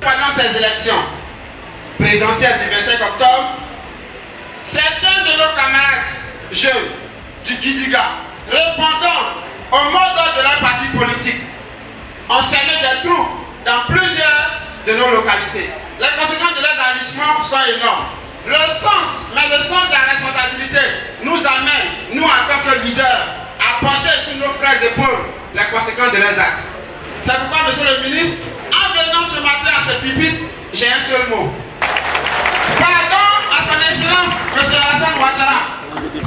Pendant ces élections présidentielles du 25 octobre, certains de nos camarades jeunes du Kidiga, répondant au mot d'ordre de leur parti politique, ont semé des troupes dans plusieurs de nos localités. Les conséquences de leurs agissements sont énormes. Le sens de la responsabilité nous amène, nous en tant que leaders, à porter sur nos frères et épaules les conséquences de leurs actes. C'est pourquoi, monsieur le ministre, en venant ce matin à ce pupitre, j'ai un seul mot. Pardon à son excellence, M. Alassane Ouattara,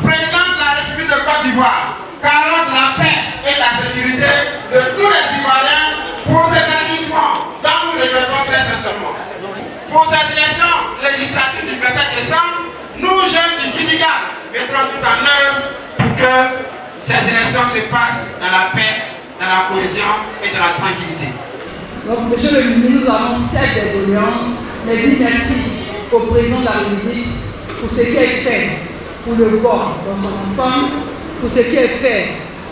président de la République de Côte d'Ivoire, garant de la paix et de la sécurité de tous les Ivoiriens pour ces agissements dont nous regrettons très sincèrement. Pour cette élection législative du 27 décembre, nous, jeunes du Kidiga, mettrons tout en œuvre pour que ces élections se passent dans la paix, dans la cohésion et dans la tranquillité. Donc, monsieur le ministre, nous avons certes des doléances, mais dit merci au président de la République pour ce qui est fait pour le corps dans son ensemble, pour ce qui est fait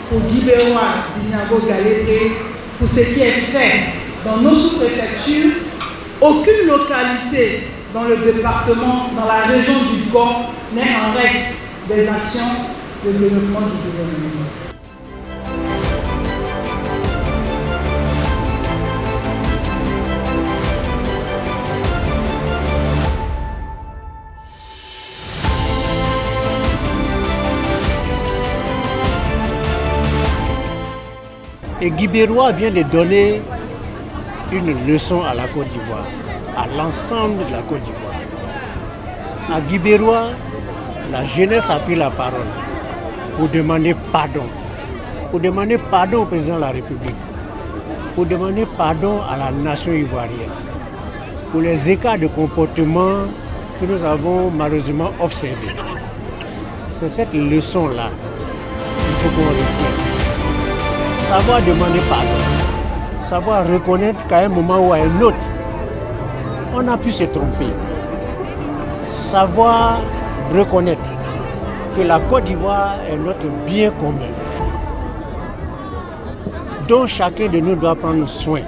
pour Guy Béroua, Dinago Galété, pour ce qui est fait dans nos sous-préfectures. Aucune localité dans le département, dans la région du Gord, n'est en reste des actions de développement du gouvernement. Et Guy Béroua vient de donner une leçon à la Côte d'Ivoire, à l'ensemble de la Côte d'Ivoire. À Guy Béroua, la jeunesse a pris la parole pour demander pardon. Pour demander pardon au président de la République. Pour demander pardon à la nation ivoirienne. Pour les écarts de comportement que nous avons malheureusement observés. C'est cette leçon-là qu'il faut qu'on retienne. Savoir demander pardon, savoir reconnaître qu'à un moment ou à un autre, on a pu se tromper. Savoir reconnaître que la Côte d'Ivoire est notre bien commun, dont chacun de nous doit prendre soin.